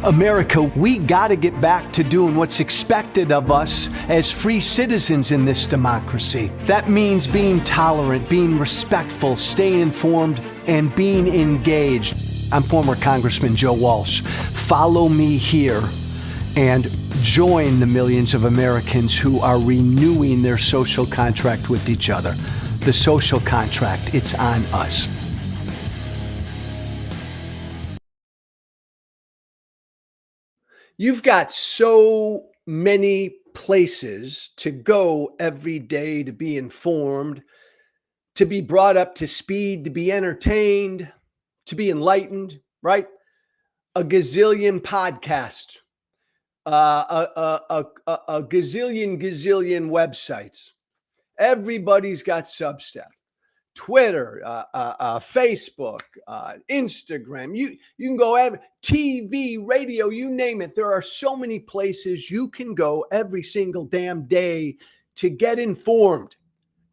America, we got to get back to doing what's expected of us as free citizens in this democracy. That means being tolerant, being respectful, staying informed, and being engaged. I'm former Congressman Joe Walsh. Follow me here and join the millions of Americans who are renewing their social contract with each other. The social contract, it's on us. You've got so many places to go every day to be informed, to be brought up to speed, to be entertained, to be enlightened, right? A gazillion podcasts, a gazillion websites. Everybody's got Substack. Twitter, Facebook, Instagram, you can go TV, radio, you name it. There are so many places you can go every single damn day to get informed,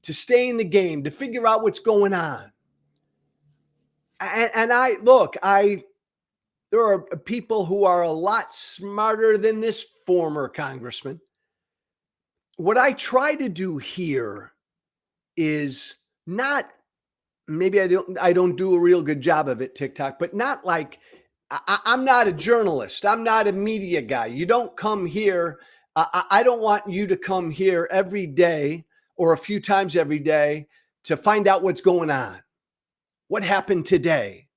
to stay in the game, to figure out what's going on. And there are people who are a lot smarter than this former congressman. What I try to do here is not, maybe I don't do a real good job of it, TikTok, but not like, I'm not a journalist. I'm not a media guy. You don't come here. I don't want you to come here every day or a few times every day to find out what's going on. What happened today?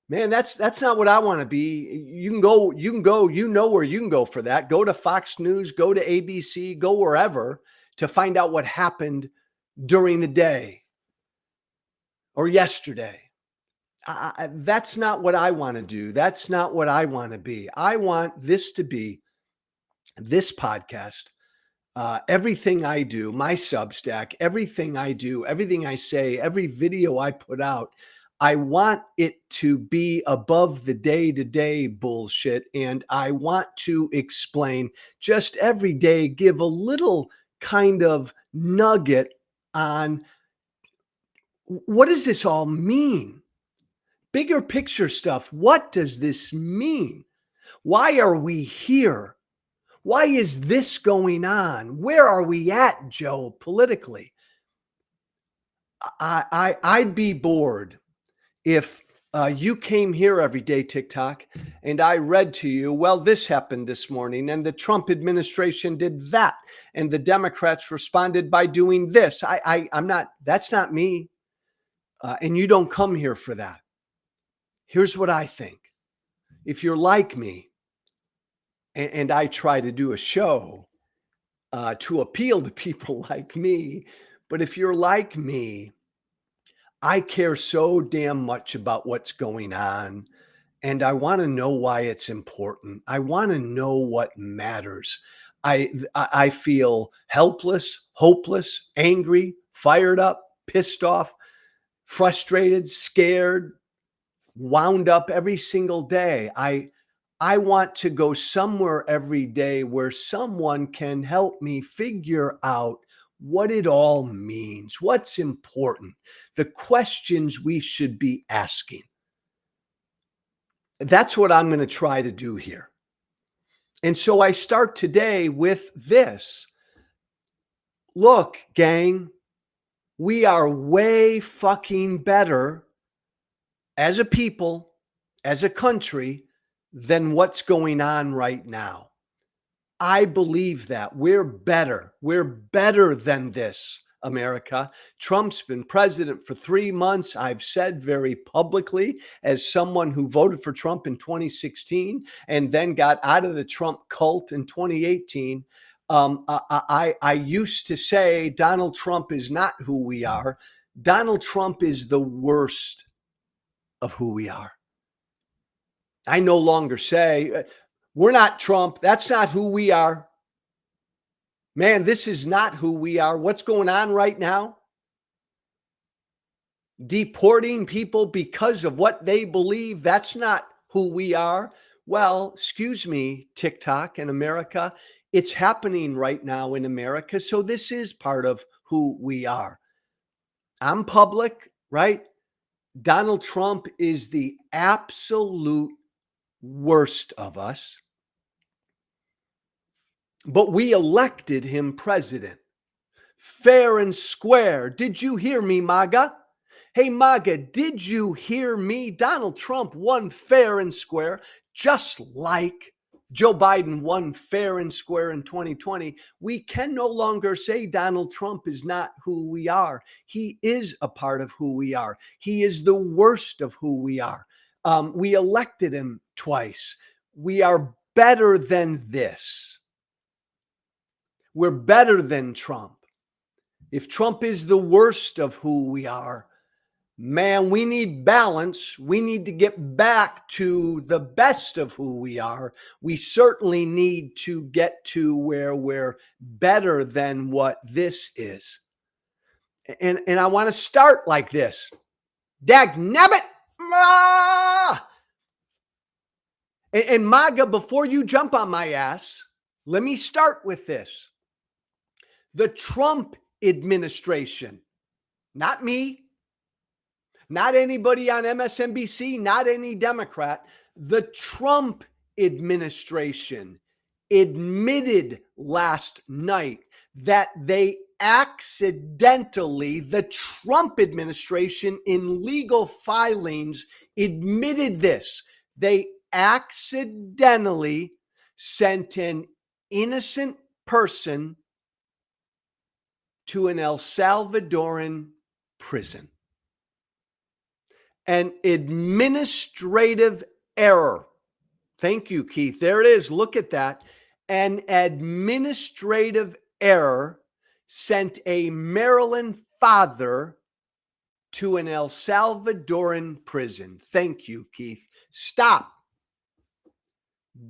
Man, that's not what I want to be. You can go, you know where you can go for that. Go to Fox News, go to ABC, go wherever to find out what happened during the day or yesterday. That's not what I want to do. That's not what I want to be. I want this to be this podcast. Everything I do, my Substack, everything I do, everything I say, every video I put out, I want it to be above the day-to-day bullshit. And I want to explain just every day, give a little kind of nugget on what does this all mean? Bigger picture stuff. What does this mean? Why are we here? Why is this going on? Where are we at, Joe, politically? I'd be bored if you came here every day, TikTok, and I read to you, well, this happened this morning, and the Trump administration did that, and the Democrats responded by doing this. I'm not, that's not me. And you don't come here for that. Here's what I think. If you're like me, and I try to do a show to appeal to people like me, but if you're like me, I care so damn much about what's going on, and I want to know why it's important. I want to know what matters. I feel helpless, hopeless, angry, fired up, pissed off, frustrated, scared, wound up every single day. I want to go somewhere every day where someone can help me figure out what it all means, what's important, the questions we should be asking. That's what I'm going to try to do here. And so I start today with this. Look, gang, we are way fucking better as a people, as a country, than what's going on right now. I believe that we're better. We're better than this, America. Trump's been president for 3 months. I've said very publicly, as someone who voted for Trump in 2016 and then got out of the Trump cult in 2018, I used to say Donald Trump is not who we are. Donald Trump is the worst of who we are. I no longer say, we're not Trump. That's not who we are. Man, this is not who we are. What's going on right now? Deporting people because of what they believe. That's not who we are. Well, excuse me, TikTok and America. It's happening right now in America. So this is part of who we are. I'm public, right? Donald Trump is the absolute worst of us, but we elected him president. Fair and square. Did you hear me, MAGA? Hey, MAGA, did you hear me? Donald Trump won fair and square, just like Joe Biden won fair and square in 2020. We can no longer say Donald Trump is not who we are. He is a part of who we are. He is the worst of who we are. We elected him twice. We are better than this. We're better than Trump. If Trump is the worst of who we are, man, we need balance. We need to get back to the best of who we are. We certainly need to get to where we're better than what this is. And I want to start like this. Dagnabbit! Ah! And MAGA, before you jump on my ass, let me start with this. The Trump administration, not me, not anybody on MSNBC, not any Democrat, the Trump administration admitted last night that the Trump administration in legal filings admitted this. They accidentally sent an innocent person to an El Salvadoran prison. An administrative error. Thank you, Keith. There it is. Look at that. An administrative error sent a Maryland father to an El Salvadoran prison. Thank you, Keith. Stop.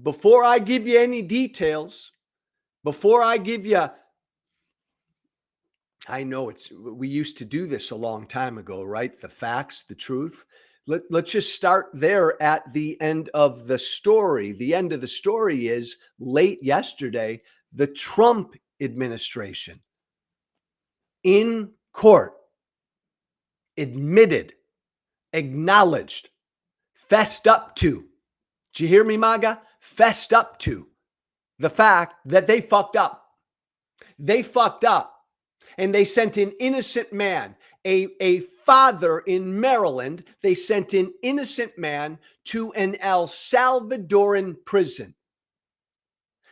Before I give you any details, before I give you, I know we used to do this a long time ago, right? The facts, the truth. Let's just start there at the end of the story. The end of the story is late yesterday, the Trump administration in court admitted, acknowledged, fessed up to, did you hear me, MAGA? Fessed up to the fact that they fucked up. They fucked up. And they sent an innocent man, a father in Maryland. They sent an innocent man to an El Salvadoran prison.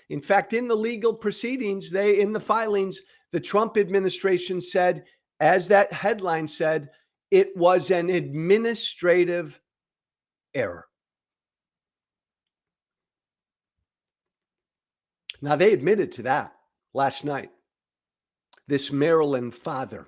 In fact, in the legal proceedings, in the filings, the Trump administration said, as that headline said, it was an administrative error. Now, they admitted to that last night. This Maryland father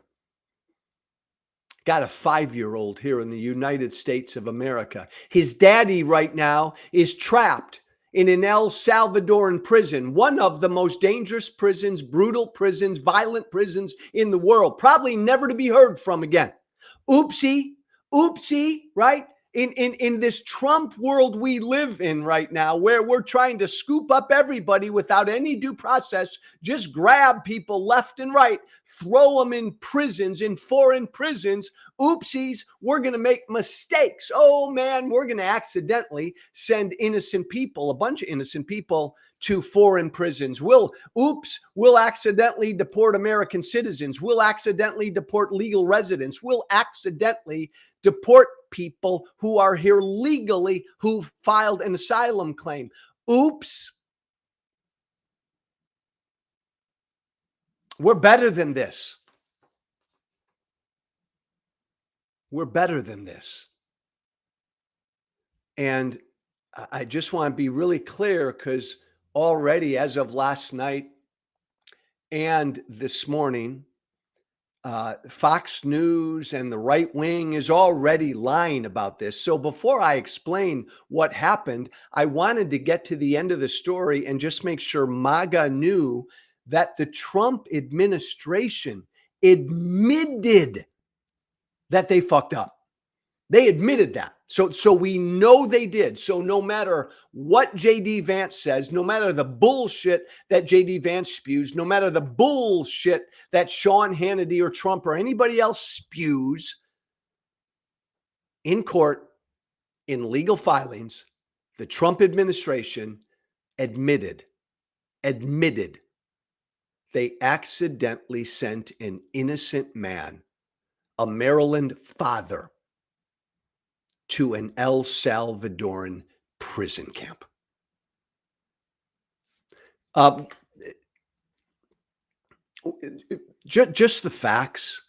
got a 5-year-old here in the United States of America. His daddy right now is trapped in an El Salvadoran prison, one of the most dangerous prisons, brutal prisons, violent prisons in the world, probably never to be heard from again. Oopsie, right? In this Trump world we live in right now, where we're trying to scoop up everybody without any due process, just grab people left and right, throw them in prisons, in foreign prisons. Oopsies, we're going to make mistakes. Oh man, we're going to accidentally send innocent people, a bunch of innocent people, to foreign prisons. We'll accidentally deport American citizens. We'll accidentally deport legal residents. We'll accidentally deport people who are here legally, who filed an asylum claim. Oops. We're better than this. We're better than this. And I just want to be really clear, because already as of last night and this morning, Fox News and the right wing is already lying about this. So before I explain what happened, I wanted to get to the end of the story and just make sure MAGA knew that the Trump administration admitted that they fucked up. They admitted that. So we know they did. So no matter what JD Vance says, no matter the bullshit that JD Vance spews, no matter the bullshit that Sean Hannity or Trump or anybody else spews in court, in legal filings, The Trump administration admitted they accidentally sent an innocent man, a Maryland father, to an El Salvadoran prison camp. Um, just the facts,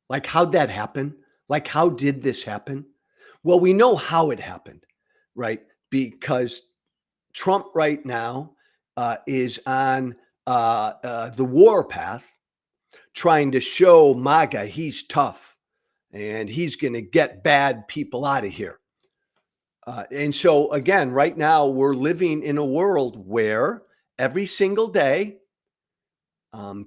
like how'd that happen? Like, how did this happen? Well, we know how it happened, right? Because Trump right now is on the war path, trying to show MAGA he's tough and he's going to get bad people out of here. And so, again, right now, we're living in a world where every single day,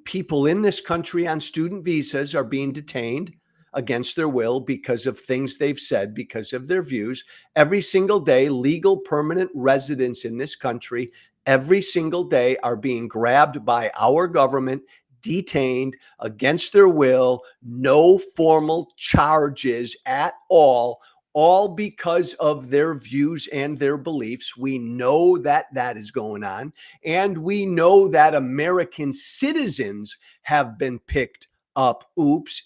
people in this country on student visas are being detained against their will because of things they've said, because of their views. Every single day, legal permanent residents in this country, every single day, are being grabbed by our government, detained against their will, no formal charges at all because of their views and their beliefs. We know that that is going on. And we know that American citizens have been picked up,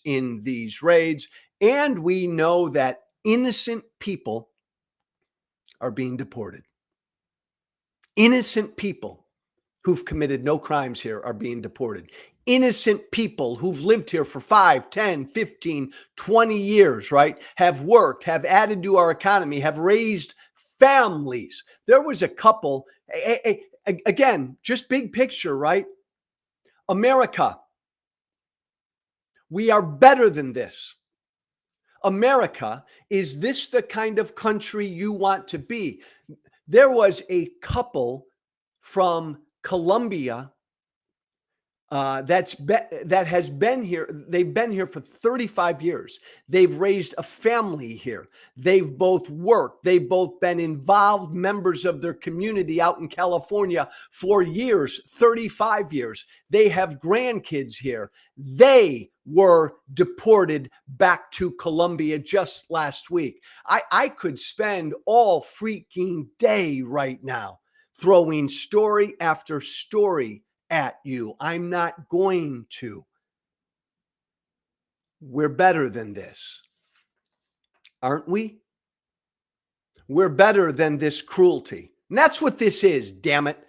in these raids. And we know that innocent people are being deported. Innocent people who've committed no crimes here are being deported. Innocent people who've lived here for 5, 10, 15, 20 years, right? Have worked, have added to our economy, have raised families. There was a couple, again, just big picture, right? America, we are better than this. America, is this the kind of country you want to be? There was a couple from Colombia that has been here. They've been here for 35 years. They've raised a family here. They've both worked. They've both been involved members of their community out in California for years, 35 years. They have grandkids here. They were deported back to Colombia just last week. I could spend all freaking day right now throwing story after story at you. I'm not going to. We're better than this, aren't we? We're better than this cruelty. And that's what this is, damn it.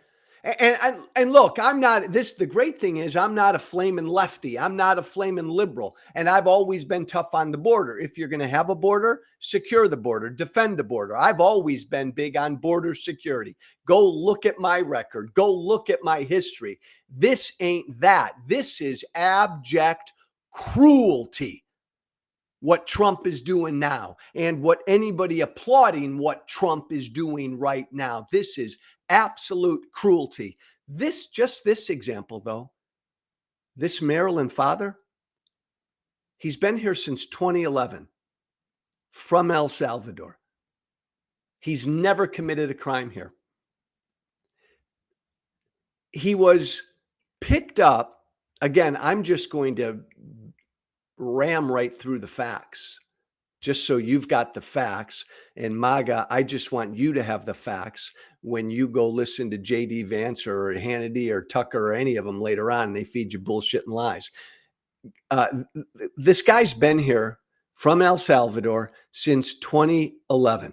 And look, I'm not this. The great thing is I'm not a flaming lefty. I'm not a flaming liberal. And I've always been tough on the border. If you're going to have a border, secure the border, defend the border. I've always been big on border security. Go look at my record. Go look at my history. This ain't that. This is abject cruelty. What Trump is doing now, and what anybody applauding what Trump is doing right now. This is absolute cruelty. Just this example, though, this Maryland father, he's been here since 2011 from El Salvador. He's never committed a crime here. He was picked up. Again, I'm just going to ram right through the facts, just so you've got the facts. And MAGA, I just want you to have the facts when you go listen to JD Vance or Hannity or Tucker or any of them later on, and they feed you bullshit and lies. This guy's been here from El Salvador since 2011.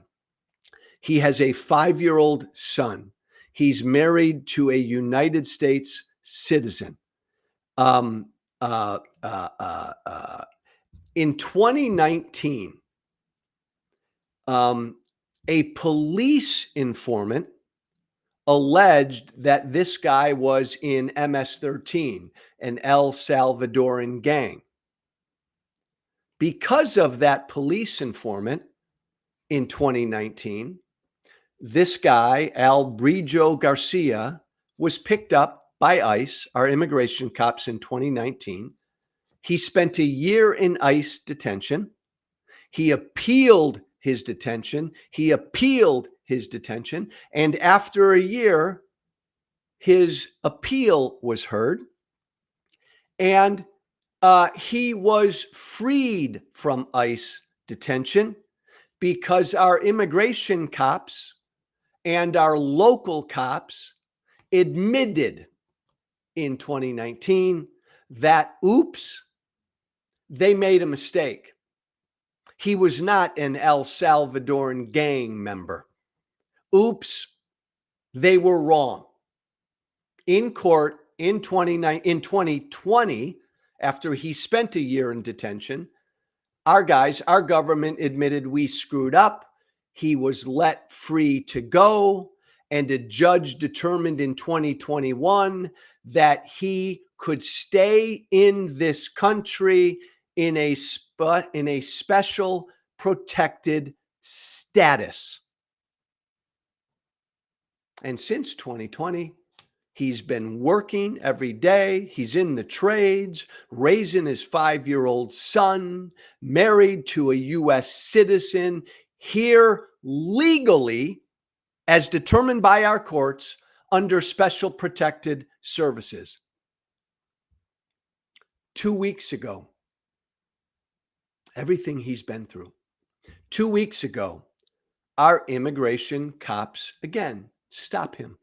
He has a 5-year-old son. He's married to a United States citizen. In 2019, a police informant alleged that this guy was in MS-13, an El Salvadoran gang. Because of that police informant in 2019, this guy, Albrijo Garcia, was picked up by ICE, our immigration cops, in 2019. He spent a year in ICE detention. He appealed his detention. And after a year, his appeal was heard. And he was freed from ICE detention because our immigration cops and our local cops admitted in 2019 that, oops, they made a mistake. He was not an El Salvadoran gang member. Oops, they were wrong. In court in 2020, after he spent a year in detention, our government admitted we screwed up. He was let free to go, and a judge determined in 2021 that he could stay in this country in a special protected status. And since 2020, he's been working every day. He's in the trades, raising his 5-year-old son, married to a U.S. citizen, here legally, as determined by our courts, under special protected services. 2 weeks ago, everything he's been through. 2 weeks ago, our immigration cops again stop him.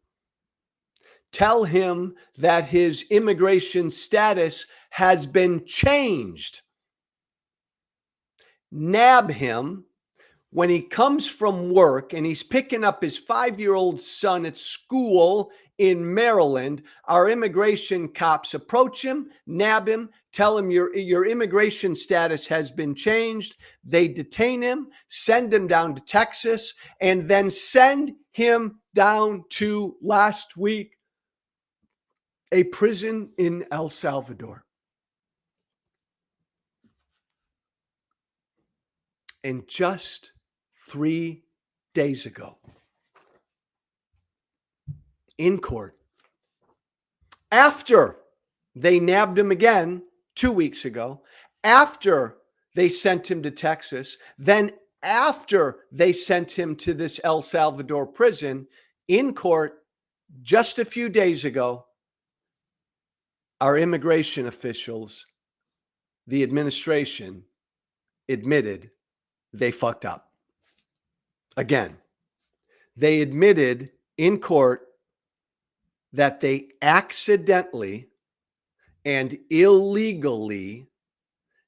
Tell him that his immigration status has been changed. Nab him when he comes from work and he's picking up his 5-year-old son at school in Maryland. Our immigration cops approach him, nab him, tell him your immigration status has been changed. They detain him, send him down to Texas, and then send him down to, last week, a prison in El Salvador. And just 3 days ago, in court, after they nabbed him again 2 weeks ago, after they sent him to Texas, then after they sent him to this El Salvador prison, in court just a few days ago, our immigration officials, the administration, admitted they fucked up. Again, they admitted in court that they accidentally and illegally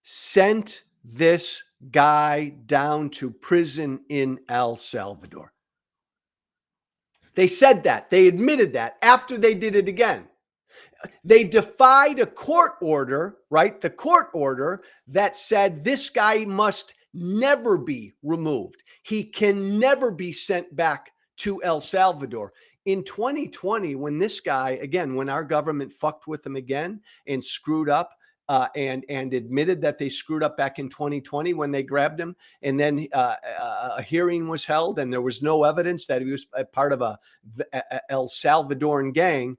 sent this guy down to prison in El Salvador. They said that. They admitted that after they did it again. They defied a court order, right? The court order that said this guy must never be removed. He can never be sent back to El Salvador. In 2020, when this guy, again, when our government fucked with him again and screwed up, and admitted that they screwed up back in 2020 when they grabbed him, and then a hearing was held, and there was no evidence that he was a part of a El Salvadoran gang.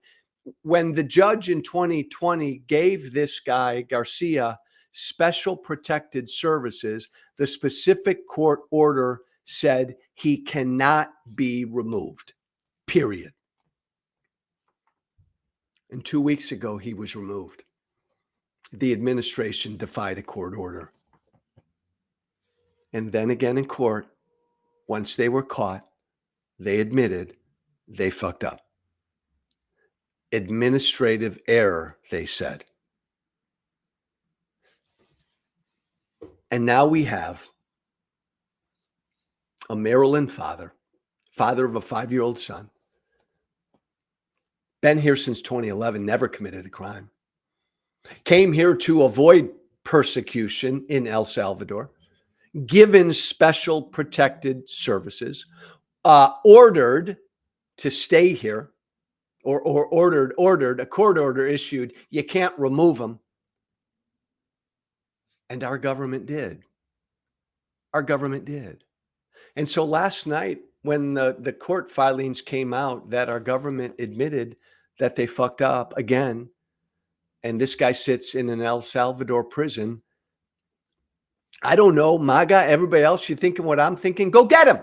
When the judge in 2020 gave this guy, Garcia, special protected services, the specific court order said he cannot be removed, period. And 2 weeks ago, he was removed. The administration defied a court order. And then again in court, once they were caught, they admitted they fucked up. Administrative error, they said. And now we have a Maryland father of a 5-year-old son, been here since 2011, never committed a crime, came here to avoid persecution in El Salvador, given special protected services, ordered to stay here, or ordered, a court order issued, you can't remove him. And our government did. Our government did. And so last night, when the court filings came out that our government admitted that they fucked up again, and this guy sits in an El Salvador prison, I don't know, MAGA, everybody else, you thinking what I'm thinking? Go get him.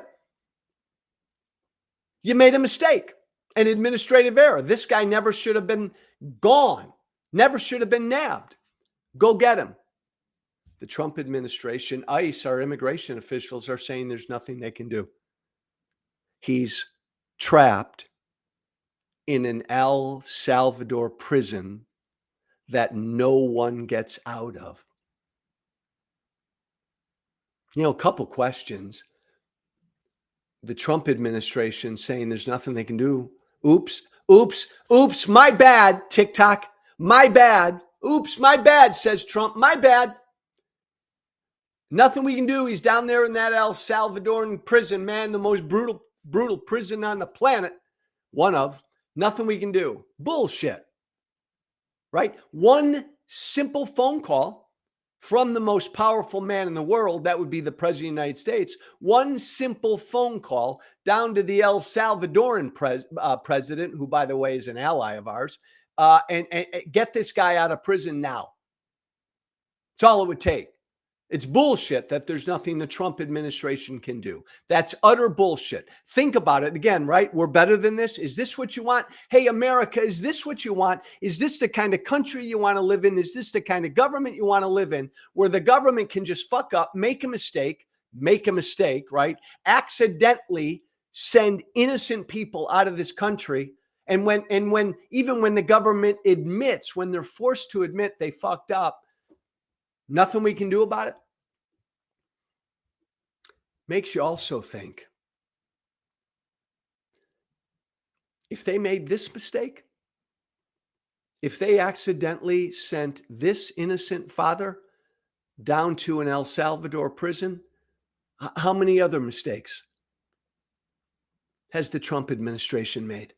You made a mistake, an administrative error. This guy never should have been gone, never should have been nabbed. Go get him. The Trump administration, ICE, our immigration officials are saying there's nothing they can do. He's trapped in an El Salvador prison that no one gets out of. A couple questions. The Trump administration saying there's nothing they can do. Oops, oops, oops, my bad, TikTok. My bad. Oops, my bad, says Trump. My bad. Nothing we can do. He's down there in that El Salvadoran prison, man, the most brutal prison on the planet. One of. Nothing we can do. Bullshit. Right? One simple phone call from the most powerful man in the world, that would be the President of the United States. One simple phone call down to the El Salvadoran president, who, by the way, is an ally of ours, and get this guy out of prison now. That's all it would take. It's bullshit that there's nothing the Trump administration can do. That's utter bullshit. Think about it again, right? We're better than this. Is this what you want? Hey, America, is this what you want? Is this the kind of country you want to live in? Is this the kind of government you want to live in, where the government can just fuck up, make a mistake, right? Accidentally send innocent people out of this country. And when even when the government admits, when they're forced to admit they fucked up, nothing we can do about it. Makes you also think, if they made this mistake, if they accidentally sent this innocent father down to an El Salvador prison, how many other mistakes has the Trump administration made?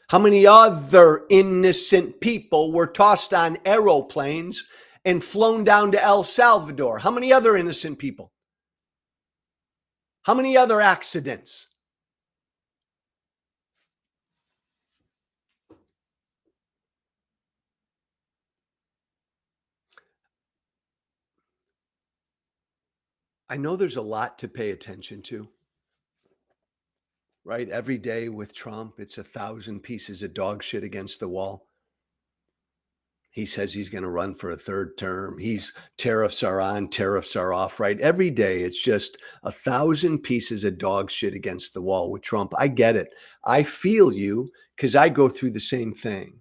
How many other innocent people were tossed on aeroplanes and flown down to El Salvador? How many other innocent people? How many other accidents? I know there's a lot to pay attention to, right? Every day with Trump, it's 1,000 pieces of dog shit against the wall. He says he's going to run for a third term. Tariffs are on, tariffs are off, right? Every day it's just 1,000 pieces of dog shit against the wall with Trump. I get it. I feel you, because I go through the same thing.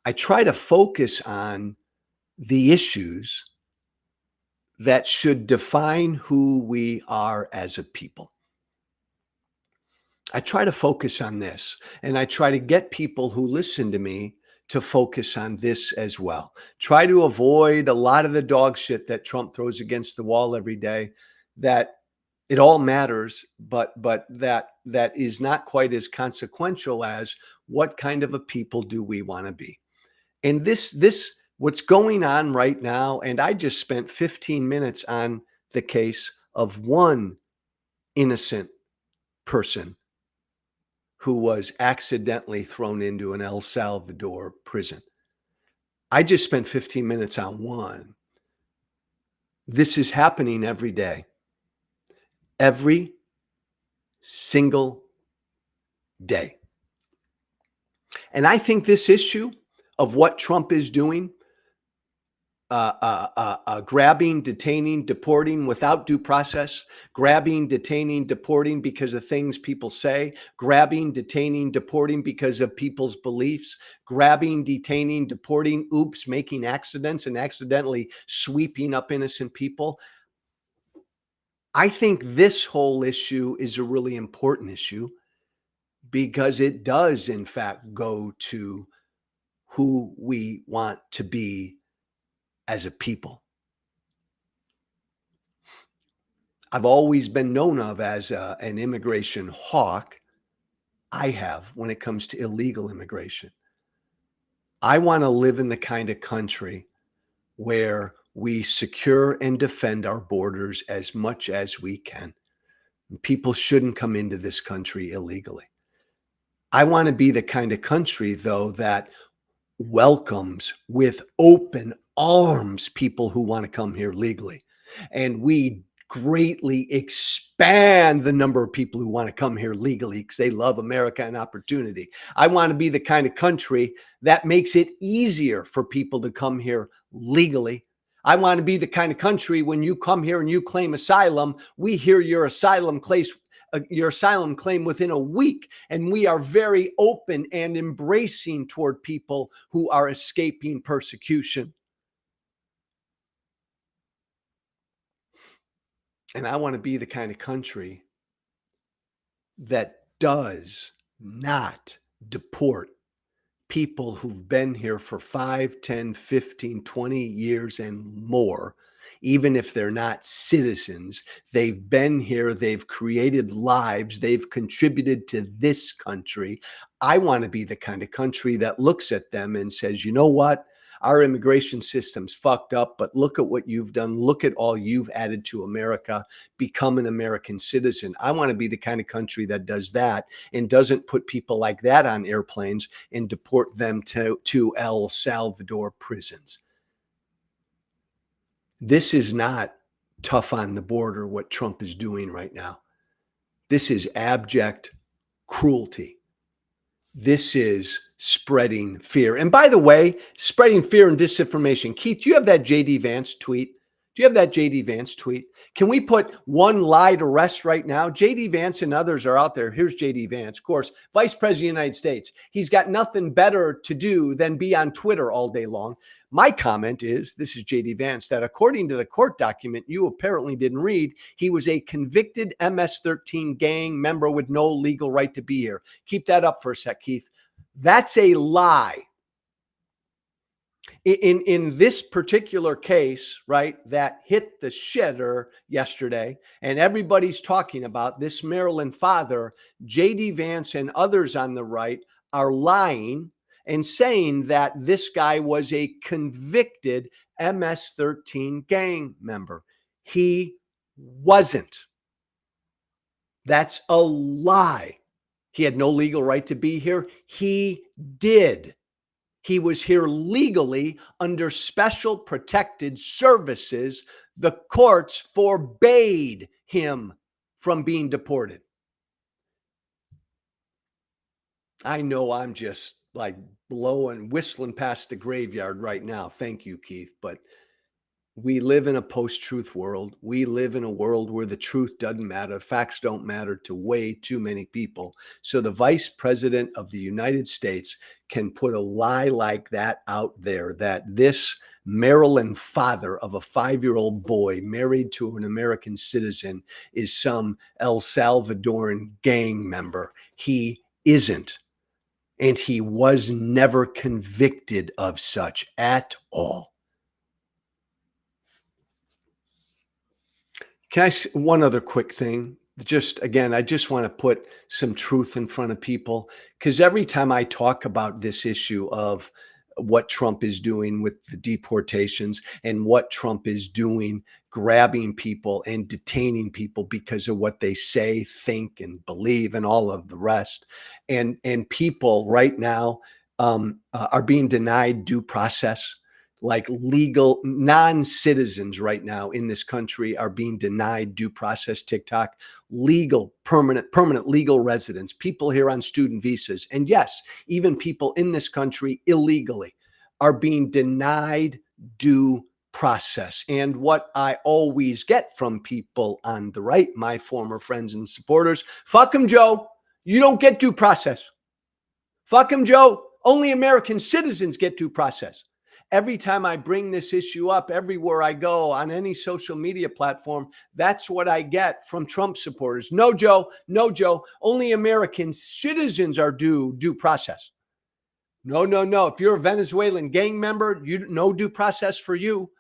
I try to focus on the issues that should define who we are as a people. I try to focus on this, and I try to get people who listen to me to focus on this as well. Try to avoid a lot of the dog shit that Trump throws against the wall every day, that it all matters, but that is not quite as consequential as what kind of a people do we want to be. And this what's going on right now, and I just spent 15 minutes on the case of one innocent person who was accidentally thrown into an El Salvador prison. I just spent 15 minutes on one. This is happening every day. Every single day. And I think this issue of what Trump is doing, grabbing, detaining, deporting without due process, grabbing, detaining, deporting because of things people say, grabbing, detaining, deporting because of people's beliefs, grabbing, detaining, deporting, oops, making accidents and accidentally sweeping up innocent people. I think this whole issue is a really important issue, because it does, in fact, go to who we want to be as a people. I've always been known of as an immigration hawk. I have, when it comes to illegal immigration. I want to live in the kind of country where we secure and defend our borders as much as we can. People shouldn't come into this country illegally. I want to be the kind of country, though, that welcomes with open arms people who want to come here legally. And we greatly expand the number of people who want to come here legally because they love America and opportunity. I want to be the kind of country that makes it easier for people to come here legally. I want to be the kind of country, when you come here and you claim asylum, we hear your asylum your asylum claim within a week. And we are very open and embracing toward people who are escaping persecution. And I want to be the kind of country that does not deport people who've been here for 5, 10, 15, 20 years and more, even if they're not citizens. They've been here, they've created lives, they've contributed to this country. I want to be the kind of country that looks at them and says, you know what? Our immigration system's fucked up, but look at what you've done. Look at all you've added to America. Become an American citizen. I want to be the kind of country that does that and doesn't put people like that on airplanes and deport them to El Salvador prisons. This is not tough on the border, what Trump is doing right now. This is abject cruelty. This is spreading fear. And by the way, spreading fear and disinformation. Keith, do you have that JD Vance tweet? Do you have that JD Vance tweet? Can we put one lie to rest right now? JD Vance and others are out there. Here's JD Vance, of course, Vice President of the United States. He's got nothing better to do than be on Twitter all day long. My comment is, this is JD Vance, that according to the court document you apparently didn't read, he was a convicted MS-13 gang member with no legal right to be here. Keep that up for a sec, Keith. That's a lie. In this particular case, right, that hit the shitter yesterday, and everybody's talking about this Maryland father, JD Vance and others on the right are lying and saying that this guy was a convicted MS-13 gang member. He wasn't. That's a lie. He had no legal right to be here. He did. He was here legally under special protected services. The courts forbade him from being deported. I know I'm just like whistling past the graveyard right now. Thank you, Keith. But we live in a post-truth world. We live in a world where the truth doesn't matter. Facts don't matter to way too many people. So the Vice President of the United States can put a lie like that out there, that this Maryland father of a 5-year-old boy married to an American citizen is some El Salvadoran gang member. He isn't. And he was never convicted of such at all. One other quick thing? Just again, I just want to put some truth in front of people, because every time I talk about this issue of what Trump is doing with the deportations and what Trump is doing, grabbing people and detaining people because of what they say, think, and believe, and all of the rest, and people right now are being denied due process. Like legal non-citizens right now in this country are being denied due process. TikTok, legal, permanent legal residents, people here on student visas, and yes, even people in this country illegally are being denied due process. And what I always get from people on the right, my former friends and supporters, fuck them, Joe. You don't get due process. Fuck them, Joe. Only American citizens get due process. Every time I bring this issue up, everywhere I go on any social media platform, that's what I get from Trump supporters. No, Joe. No, Joe. Only American citizens are due process. No. If you're a Venezuelan gang member, no due process for you.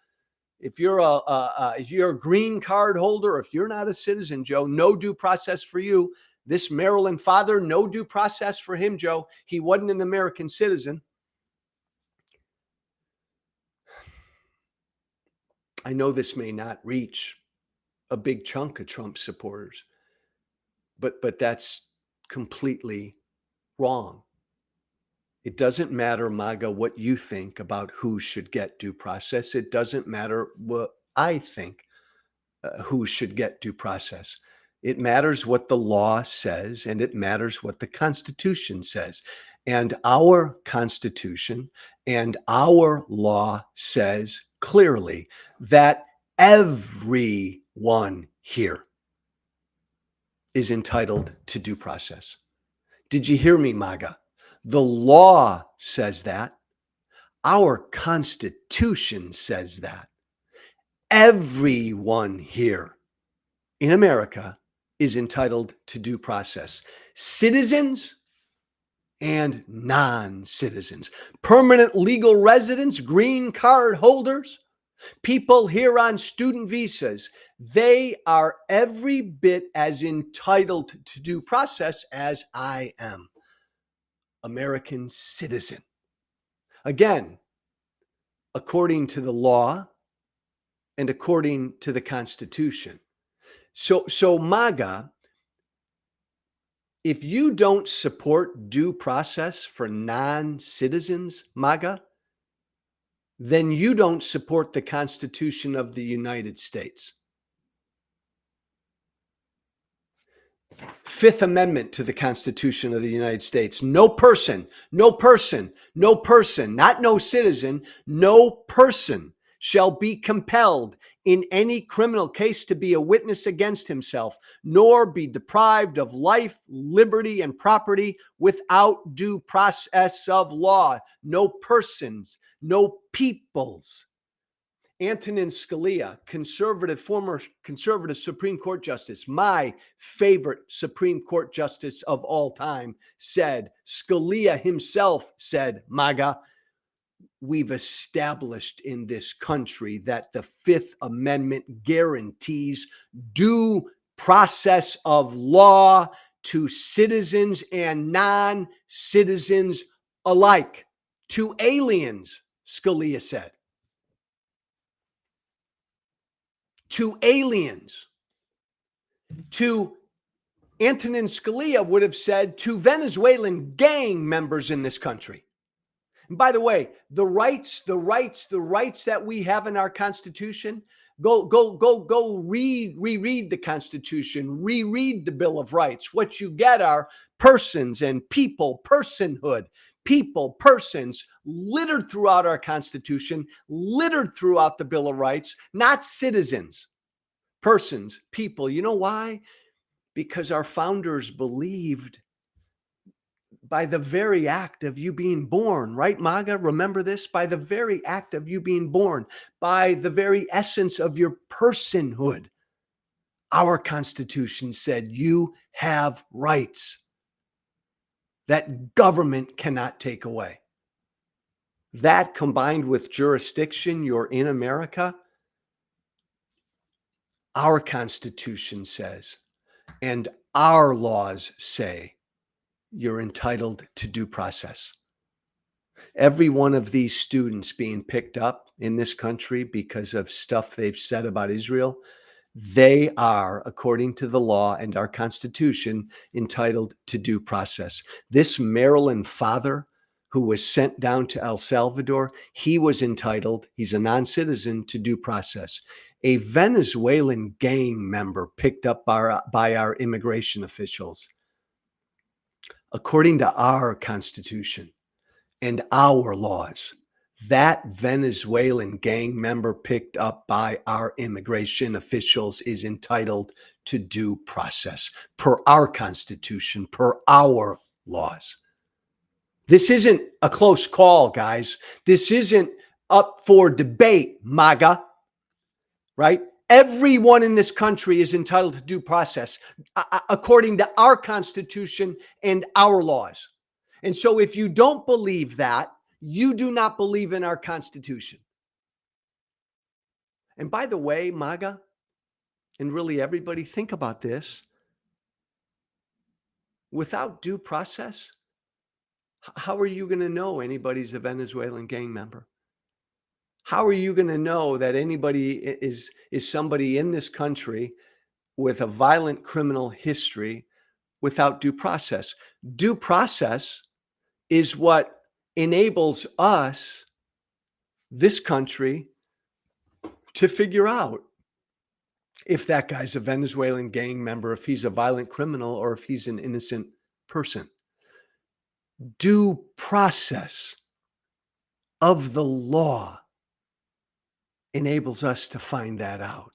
If you're a green card holder, if you're not a citizen, Joe, no due process for you. This Maryland father, no due process for him, Joe. He wasn't an American citizen. I know this may not reach a big chunk of Trump supporters, but that's completely wrong. It doesn't matter, MAGA, what you think about who should get due process. It doesn't matter what I think who should get due process. It matters what the law says, and it matters what the Constitution says. And our Constitution and our law says clearly that everyone here is entitled to due process. Did you hear me, MAGA? The law says that. Our Constitution says that. Everyone here in America is entitled to due process. Citizens and non-citizens, permanent legal residents, green card holders, people here on student visas, they are every bit as entitled to due process as I am. American citizen. Again, according to the law and according to the Constitution. So MAGA, if you don't support due process for non-citizens, MAGA, then you don't support the Constitution of the United States. Fifth Amendment to the Constitution of the United States. No person, not no citizen, no person shall be compelled in any criminal case to be a witness against himself, nor be deprived of life, liberty, and property without due process of law. No persons, no peoples. Antonin Scalia, former conservative Supreme Court justice, my favorite Supreme Court justice of all time, said, Scalia himself said, MAGA, we've established in this country that the Fifth Amendment guarantees due process of law to citizens and non-citizens alike, to aliens, Scalia said. To aliens, to Antonin Scalia would have said to Venezuelan gang members in this country. And by the way, the rights that we have in our Constitution, go reread the Constitution, reread the Bill of Rights. What you get are persons and people, personhood, people, persons littered throughout our Constitution, littered throughout the Bill of Rights, not citizens, persons, people. You know why? Because our founders believed by the very act of you being born, right, MAGA? Remember this? By the very act of you being born, by the very essence of your personhood, our Constitution said you have rights that government cannot take away. That combined with jurisdiction, you're in America, our Constitution says, and our laws say, you're entitled to due process. Every one of these students being picked up in this country because of stuff they've said about Israel, they are, according to the law and our Constitution, entitled to due process. This Maryland father who was sent down to El Salvador, he was entitled, he's a non-citizen, to due process. A Venezuelan gang member picked up by our immigration officials, according to our Constitution and our laws, that Venezuelan gang member picked up by our immigration officials is entitled to due process per our Constitution, per our laws. This isn't a close call, guys. This isn't up for debate, MAGA, right? Everyone in this country is entitled to due process according to our Constitution and our laws. And so if you don't believe that, you do not believe in our Constitution. And by the way, MAGA, and really everybody, think about this. Without due process, how are you going to know anybody's a Venezuelan gang member? How are you going to know that anybody is somebody in this country with a violent criminal history without due process? Due process is what enables us, this country, to figure out if that guy's a Venezuelan gang member, if he's a violent criminal, or if he's an innocent person. Due process of the law enables us to find that out.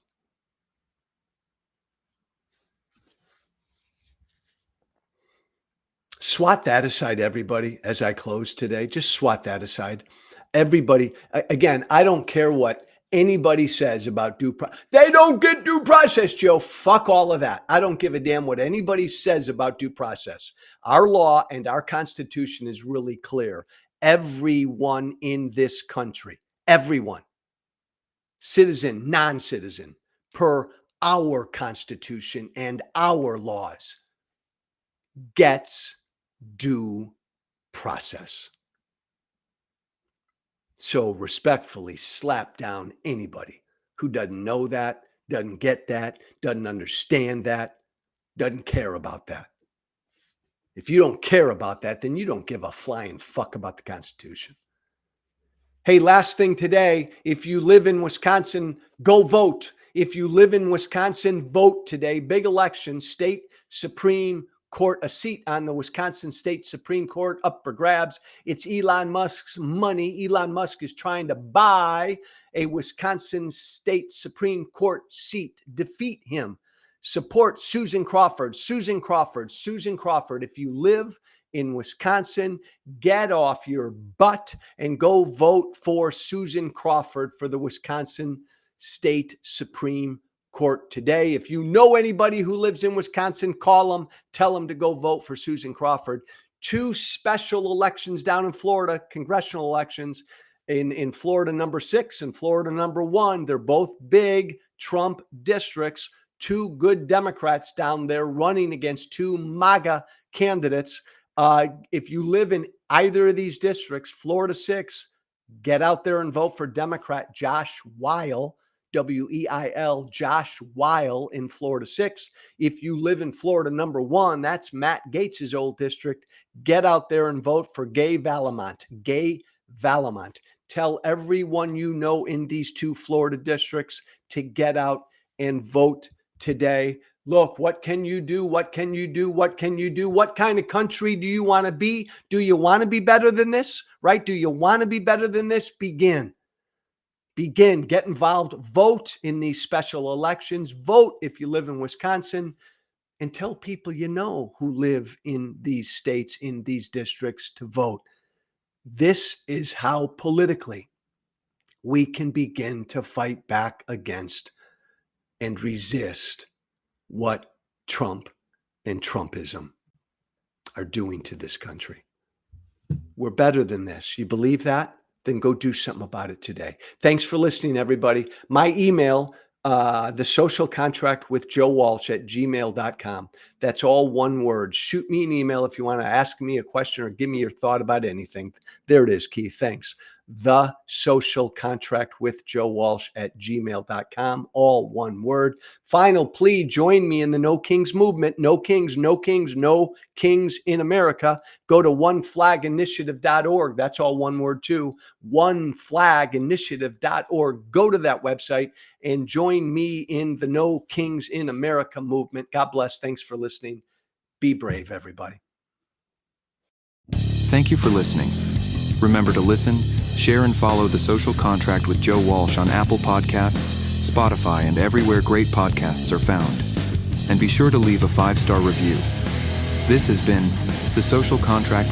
Swat that aside, everybody, as I close today. Just swat that aside. Everybody, again, I don't care what anybody says about due process. They don't get due process, Joe. Fuck all of that. I don't give a damn what anybody says about due process. Our law and our Constitution is really clear. Everyone in this country, everyone, citizen, non-citizen, per our Constitution and our laws, gets due process. So respectfully slap down anybody who doesn't know that, doesn't get that, doesn't understand that, doesn't care about that. If you don't care about that, then you don't give a flying fuck about the Constitution. Hey, last thing today, if you live in Wisconsin, go vote. If you live in Wisconsin, vote today. Big election, state Supreme Court, a seat on the Wisconsin State Supreme Court up for grabs. It's Elon Musk's money. Elon Musk is trying to buy a Wisconsin State Supreme Court seat. Defeat him. Support Susan Crawford. Susan Crawford. Susan Crawford. If you live in Wisconsin, get off your butt and go vote for Susan Crawford for the Wisconsin State Supreme Court today. If you know anybody who lives in Wisconsin, call them, tell them to go vote for Susan Crawford. 2 special elections down in Florida, congressional elections in Florida number 6 and Florida number 1. They're both big Trump districts. 2 good Democrats down there running against 2 MAGA candidates. If you live in either of these districts, Florida 6, get out there and vote for Democrat Josh Weil, W-E-I-L, Josh Weil in Florida 6. If you live in Florida number 1, that's Matt Gaetz's old district. Get out there and vote for Gay Vallamont. Gay Vallamont. Tell everyone you know in these 2 Florida districts to get out and vote today. Look, what can you do? What can you do? What can you do? What kind of country do you want to be? Do you want to be better than this? Right? Do you want to be better than this? Begin, get involved, vote in these special elections, vote if you live in Wisconsin, and tell people you know who live in these states, in these districts to vote. This is how politically we can begin to fight back against and resist what Trump and Trumpism are doing to this country. We're better than this. You believe that? Then go do something about it today. Thanks for listening, everybody. My email, the social contract with Joe Walsh at gmail.com. That's all one word. Shoot me an email if you want to ask me a question or give me your thought about anything. There it is, Keith. Thanks. The social contract with Joe Walsh at gmail.com. All one word. Final plea, join me in the No Kings movement. No kings, no kings, no kings in America. Go to oneflaginitiative.org. That's all one word too. Oneflaginitiative.org. Go to that website and join me in the No Kings in America movement. God bless. Thanks for listening. Be brave, everybody. Thank you for listening. Remember to listen, share, and follow The Social Contract with Joe Walsh on Apple Podcasts, Spotify, and everywhere great podcasts are found. And be sure to leave a 5-star review. This has been The Social Contract